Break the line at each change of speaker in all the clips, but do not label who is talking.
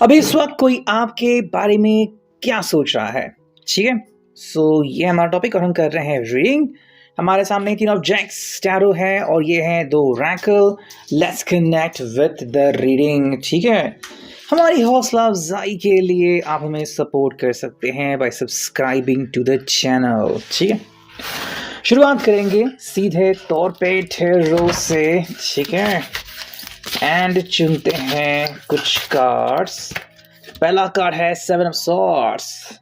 अभी इस वक्त कोई आपके बारे में क्या सोच रहा है? ठीक है। ये हमारा टॉपिक और हम कर रहे हैं रीडिंग। हमारे सामने तीन ऑब्जेक्ट्स टैरो है और ये हैं दो रैकल। Let's connect with the reading. ठीक है। हमारी हौसला अफजाई के लिए आप हमें सपोर्ट कर सकते हैं by subscribing to the channel. ठीक है। शुरुआत करेंगे सीधे तौर पे टैरो से। ठीक है। एंड चुनते हैं कुछ कार्ड्स। पहला कार्ड है सेवन ऑफ सॉर्ड्स।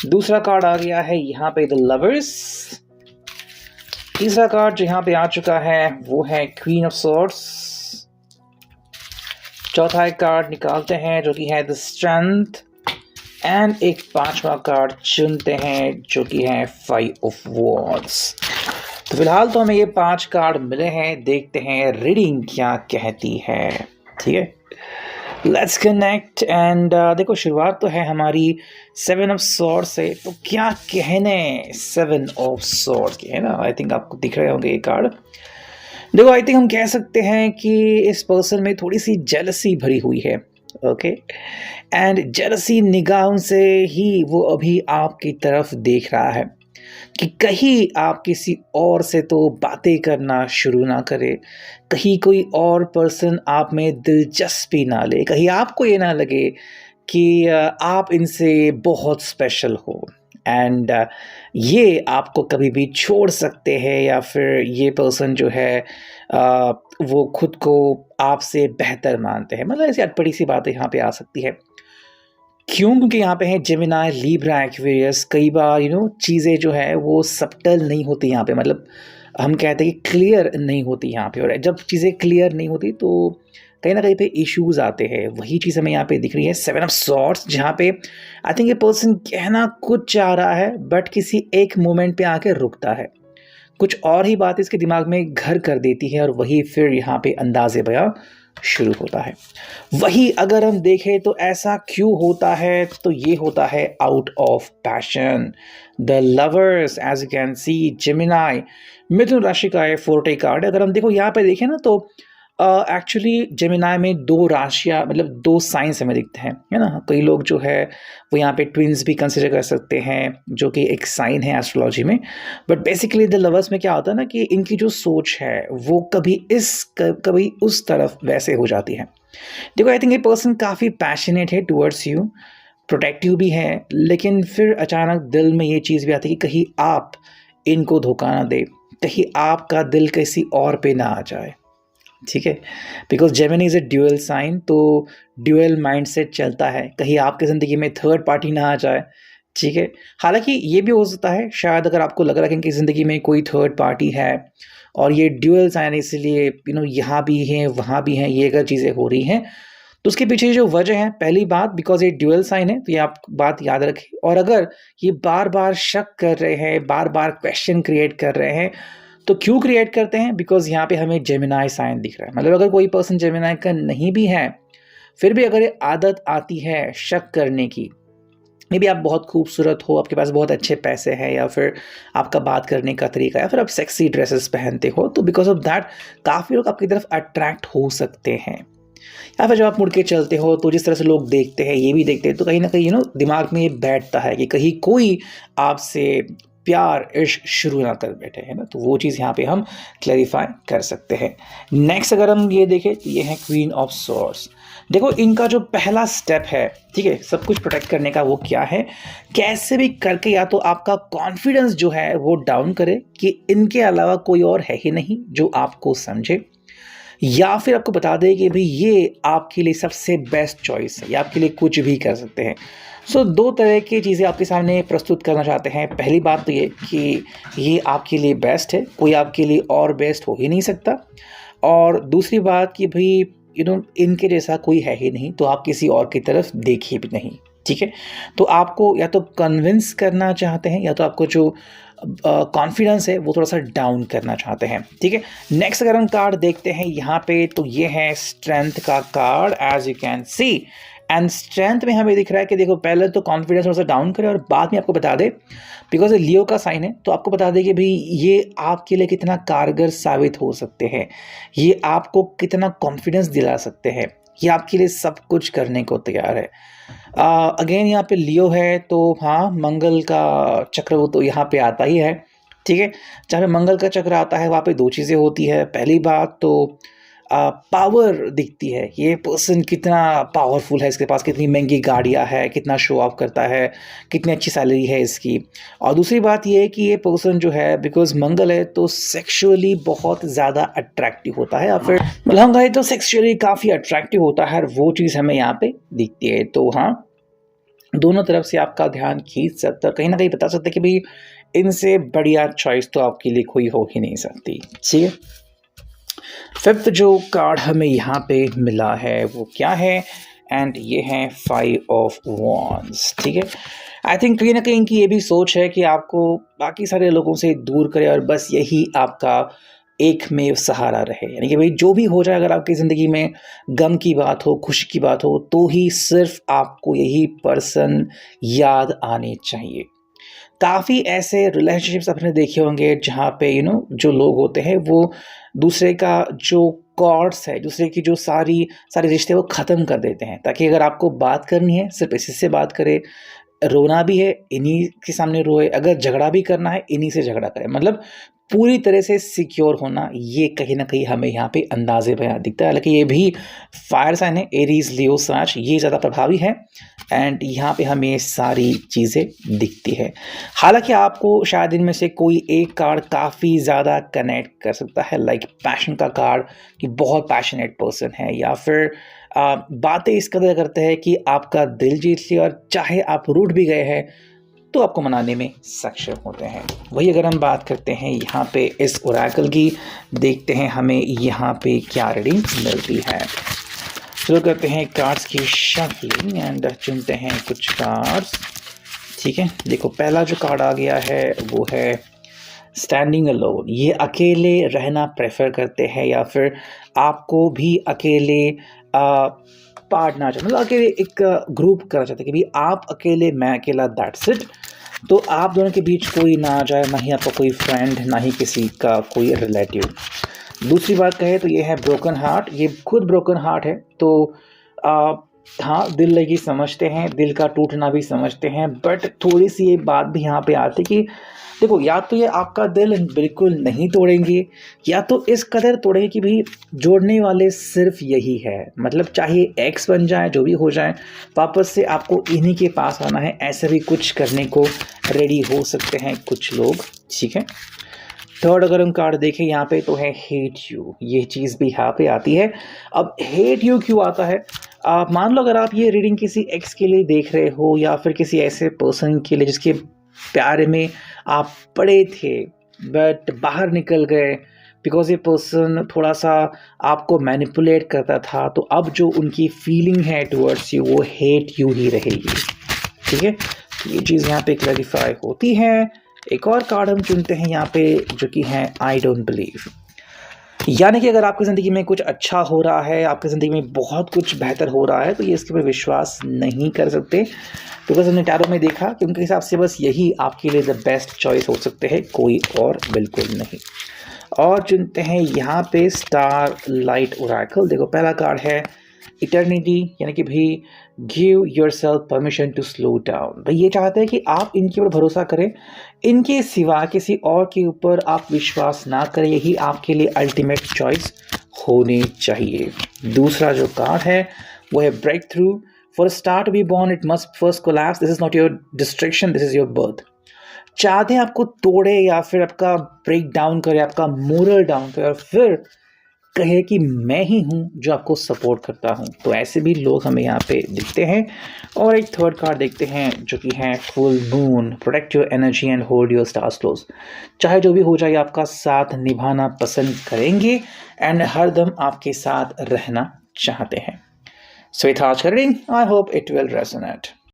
दूसरा कार्ड आ गया है यहाँ पे द लवर्स। तीसरा कार्ड जो यहाँ पे आ चुका है वो है क्वीन ऑफ सॉर्ड्स। चौथा एक कार्ड निकालते हैं जो कि है द स्ट्रेंथ। एंड एक पांचवा कार्ड चुनते हैं जो कि है फाइव ऑफ वॉन्ड्स। तो फिलहाल तो हमें ये 5 कार्ड मिले हैं। देखते हैं रीडिंग क्या कहती है। ठीक है। लेट्स कनेक्ट एंड देखो शुरुआत तो है हमारी 7 ऑफ सॉर्ड्स से। तो क्या कहने 7 ऑफ सॉर्ड्स के, है ना। आई थिंक आपको दिख रहे होंगे ये कार्ड। देखो आई थिंक हम कह सकते हैं कि इस पर्सन में थोड़ी सी जेलसी भरी हुई है। ओके। एंड जेलसी निगाहों से ही वो अभी आपकी तरफ देख रहा है कि कहीं आप किसी और से तो बातें करना शुरू ना करें, कहीं कोई और पर्सन आप में दिलचस्पी ना ले, कहीं आपको ये ना लगे कि आप इनसे बहुत स्पेशल हो एंड ये आपको कभी भी छोड़ सकते हैं या फिर ये पर्सन जो है वो खुद को आपसे बेहतर मानते हैं। मतलब ऐसी अटपटी सी बातें यहाँ पे आ सकती है। क्यों? क्योंकि यहाँ पे है जेमिनाई, लिब्रा, एक्वेरियस। कई बार चीज़ें जो है वो सब्टल नहीं होती यहाँ पे। मतलब हम कहते हैं कि क्लियर नहीं होती यहाँ पे। और जब चीज़ें क्लियर नहीं होती तो कहीं ना कहीं पे इश्यूज आते हैं। वही चीज़ हमें यहाँ पे दिख रही है 7 ऑफ सॉर्ड्स, जहाँ पे आई थिंक ये पर्सन कहना कुछ चाह रहा है बट किसी एक मोमेंट पे आके रुकता है। कुछ और ही बात इसके दिमाग में घर कर देती है और वही फिर यहाँ पे अंदाज़े बयां शुरू होता है। वही अगर हम देखें तो ऐसा क्यों होता है, तो ये होता है out of passion. The lovers, as you can see, Gemini, मिथुन राशि का है फोर्टे कार्ड। अगर हम देखो यहाँ पे देखें ना तो एक्चुअली जेमिनाई में 2 राशियाँ, मतलब 2 साइंस हमें दिखते हैं, है ना। कई लोग जो है वो यहाँ पे ट्विंस भी कंसिडर कर सकते हैं जो कि एक साइन है एस्ट्रोलॉजी में। बट बेसिकली द लवर्स में क्या होता है ना कि इनकी जो सोच है वो कभी उस तरफ वैसे हो जाती है। देखो आई थिंक ये पर्सन काफ़ी पैशनेट है टूवर्ड्स यू, प्रोटेक्टिव भी है, लेकिन फिर अचानक दिल में ये चीज़ भी आती है कि कहीं आप इनको धोखा ना दे, कहीं आपका दिल किसी और पे ना आ जाए। ठीक है। Because Gemini is a dual sign, तो ड्यूअल माइंड सेट चलता है। कहीं आपकी ज़िंदगी में थर्ड पार्टी ना आ जाए। ठीक है। हालांकि ये भी हो सकता है शायद अगर आपको लग रहा है कि इनकी ज़िंदगी में कोई थर्ड पार्टी है और ये ड्यूअल साइन इसलिए यहाँ भी हैं वहाँ भी हैं, ये अगर चीज़ें हो रही हैं तो उसके पीछे जो वजह है, पहली बात बिकॉज ये ड्यूअल साइन है तो ये आप बात याद रखें। और अगर ये बार बार शक कर रहे हैं, बार बार क्वेश्चन क्रिएट कर रहे हैं, तो क्यों क्रिएट करते हैं? बिकॉज यहाँ पे हमें जेमिनाई साइन दिख रहा है। मतलब अगर कोई पर्सन जेमिनाई का नहीं भी है फिर भी अगर ये आदत आती है शक करने की, मे बी आप बहुत खूबसूरत हो, आपके पास बहुत अच्छे पैसे हैं, या फिर आपका बात करने का तरीका, या फिर आप सेक्सी ड्रेसेस पहनते हो, तो बिकॉज ऑफ दैट काफ़ी लोग आपकी तरफ अट्रैक्ट हो सकते हैं। या फिर जब आप मुड़ के चलते हो तो जिस तरह से लोग देखते हैं ये भी देखते हैं, तो कहीं ना कहीं दिमाग में ये बैठता है कि कहीं कोई आपसे प्यार इश्क शुरू ना कर बैठे, है ना। तो वो चीज़ यहाँ पे हम क्लैरिफाई कर सकते हैं। नेक्स्ट अगर हम ये देखें तो ये है क्वीन ऑफ सॉर्ड्स। देखो इनका जो पहला स्टेप है, ठीक है, सब कुछ प्रोटेक्ट करने का, वो क्या है? कैसे भी करके या तो आपका कॉन्फिडेंस जो है वो डाउन करे कि इनके अलावा कोई और है ही नहीं जो आपको समझे, या फिर आपको बता दें कि भाई ये आपके लिए सबसे बेस्ट चॉइस है, या आपके लिए कुछ भी कर सकते हैं। सो 2 तरह की चीज़ें आपके सामने प्रस्तुत करना चाहते हैं। पहली बात तो ये कि ये आपके लिए बेस्ट है, कोई आपके लिए और बेस्ट हो ही नहीं सकता। और दूसरी बात कि भाई इनके जैसा कोई है ही नहीं, तो आप किसी और की तरफ देखिए भी नहीं। ठीक है। तो आपको या तो कन्विंस करना चाहते हैं या तो आपको जो कॉन्फिडेंस है वो थोड़ा सा डाउन करना चाहते हैं। ठीक है। नेक्स्ट अगर हम कार्ड देखते हैं यहाँ पे तो ये है स्ट्रेंथ का card, as you can see. And strength में हमें दिख रहा है कि देखो पहले तो कॉन्फिडेंस थोड़ा सा डाउन करे और बाद में आपको बता दे, बिकॉज ये लियो का साइन है, तो आपको बता दे कि भाई ये आपके लिए कितना कारगर साबित हो सकते हैं, ये आपको कितना कॉन्फिडेंस दिला सकते हैं, ये आपके लिए सब कुछ करने को तैयार है। अगेन यहाँ पे लियो है तो हाँ, मंगल का चक्र वो तो यहाँ पे आता ही है, ठीक है। जहाँ पे मंगल का चक्र आता है वहाँ पे दो चीज़ें होती है। पहली बात तो पावर दिखती है, ये पर्सन कितना पावरफुल है, इसके पास कितनी महंगी गाड़ियाँ है, कितना शो ऑफ करता है, कितनी अच्छी सैलरी है इसकी। और दूसरी बात ये है कि ये पर्सन जो है, बिकॉज मंगल है तो सेक्सुअली बहुत ज़्यादा अट्रैक्टिव होता है, या फिर मतलब है तो सेक्सुअली काफ़ी अट्रैक्टिव होता है, वो चीज़ हमें यहाँ पे दिखती है। तो हाँ, दोनों तरफ से आपका ध्यान खींच सकता है, कहीं ना कहीं बता सकते कि भाई इनसे बढ़िया चॉइस तो आपके लिए कोई हो ही नहीं सकती, ठीक है। फिफ्थ जो कार्ड हमें यहाँ पे मिला है वो क्या है, एंड ये है 5 ऑफ वॉन्ड्स, ठीक है। आई थिंक कहीं ना कहीं की ये भी सोच है कि आपको बाकी सारे लोगों से दूर करे और बस यही आपका एक में सहारा रहे, यानी कि भाई जो भी हो जाए, अगर आपकी ज़िंदगी में गम की बात हो, खुशी की बात हो, तो ही सिर्फ आपको यही पर्सन याद आने चाहिए। काफ़ी ऐसे रिलेशनशिप्स आपने देखे होंगे जहाँ पे जो लोग होते हैं वो दूसरे का जो कॉर्ड्स है, दूसरे की जो सारे रिश्ते वो ख़त्म कर देते हैं, ताकि अगर आपको बात करनी है सिर्फ इसी से बात करे, रोना भी है इन्हीं के सामने रोए, अगर झगड़ा भी करना है इन्हीं से झगड़ा करे। मतलब पूरी तरह से सिक्योर होना, ये कहीं ना कहीं हमें यहाँ पे अंदाजे बयां दिखता है। हालांकि ये भी फायर साइन है, एरीज लियो साच, ये ज़्यादा प्रभावी है एंड यहाँ पे हमें सारी चीज़ें दिखती है। हालांकि आपको शायद इनमें से कोई एक कार्ड काफ़ी ज़्यादा कनेक्ट कर सकता है, लाइक पैशन का कार्ड, कि बहुत पैशनेट पर्सन है, या फिर बातें इस कदर करते हैं कि आपका दिल जीत लिया और चाहे आप रूठ भी गए हैं तो आपको मनाने में सक्षम होते हैं। वही अगर हम बात करते हैं यहाँ पे इस ओरेकल की, देखते हैं हमें यहाँ पे क्या रीडिंग मिलती है। शुरू करते हैं कार्ड्स की शफलिंग एंड चुनते हैं कुछ कार्ड्स, ठीक है। देखो पहला जो कार्ड आ गया है वो है स्टैंडिंग अलोन। ये अकेले रहना प्रेफर करते हैं, या फिर आपको भी अकेले पार्टनर चाहते, मतलब अकेले एक ग्रुप करना चाहते कि भाई आप अकेले मैं अकेला, दैट्स इट। तो आप दोनों के बीच कोई ना आ जाए, ना ही आपका कोई फ्रेंड, ना ही किसी का कोई रिलेटिव। दूसरी बात कहे तो ये है ब्रोकन हार्ट। ये खुद ब्रोकन हार्ट है, तो हाँ, दिल लगी समझते हैं, दिल का टूटना भी समझते हैं, बट थोड़ी सी ये बात भी यहाँ पे आती कि देखो, या तो ये आपका दिल बिल्कुल नहीं तोड़ेंगे, या तो इस कदर तोड़ेंगे कि भाई जोड़ने वाले सिर्फ यही है। मतलब चाहे एक्स बन जाए, जो भी हो जाए, वापस से आपको इन्हीं के पास आना है, ऐसे भी कुछ करने को रेडी हो सकते हैं कुछ लोग, ठीक है। थर्ड अगर हम कार्ड देखें यहाँ पे तो है हेट यू। ये चीज़ भी यहाँ पे आती है। अब हेट यू क्यों आता है? मान लो अगर आप ये रीडिंग किसी एक्स के लिए देख रहे हो, या फिर किसी ऐसे पर्सन के लिए जिसके प्यार में आप पड़े थे बट बाहर निकल गए, बिकॉज ये पर्सन थोड़ा सा आपको मैनिपुलेट करता था, तो अब जो उनकी फीलिंग है टुवर्ड्स यू वो हेट यू ही रहेगी, ठीक है। ये चीज़ यहाँ पे क्लैरिफाई होती है। एक और कार्ड हम चुनते हैं यहाँ पे जो कि है आई डोंट बिलीव। यानी कि अगर आपकी ज़िंदगी में कुछ अच्छा हो रहा है, आपकी ज़िंदगी में बहुत कुछ बेहतर हो रहा है, तो ये इसके ऊपर विश्वास नहीं कर सकते, बिकॉज हमने टैरो में देखा कि उनके हिसाब से बस यही आपके लिए द बेस्ट चॉइस हो सकते हैं, कोई और बिल्कुल नहीं। और चुनते हैं यहाँ पे स्टार लाइट ओरेकल। देखो पहला कार्ड है इटर्निटी, यानी कि भाई give yourself permission to slow down. भाई ये चाहते हैं कि आप इनके ऊपर भरोसा करें, इनके सिवा किसी और के ऊपर आप विश्वास ना करें, यही आपके लिए अल्टीमेट चॉइस होनी चाहिए। दूसरा जो कार्ड है वो है breakthrough. For star to be born it must first collapse, this is not your distraction, this is your birth. चाहते हैं आपको तोड़े या फिर आपका ब्रेक डाउन करे, आपका मोरल डाउन करे, और फिर कहे कि मैं ही हूँ जो आपको सपोर्ट करता हूँ। तो ऐसे भी लोग हमें यहाँ पे दिखते हैं। और एक थर्ड कार्ड देखते हैं जो कि है full moon. Protect your energy and hold your stars close. चाहे जो भी हो जाए, आपका साथ निभाना पसंद करेंगे एंड हरदम आपके साथ रहना चाहते हैं। सो इट आज का reading, I hope it will resonate.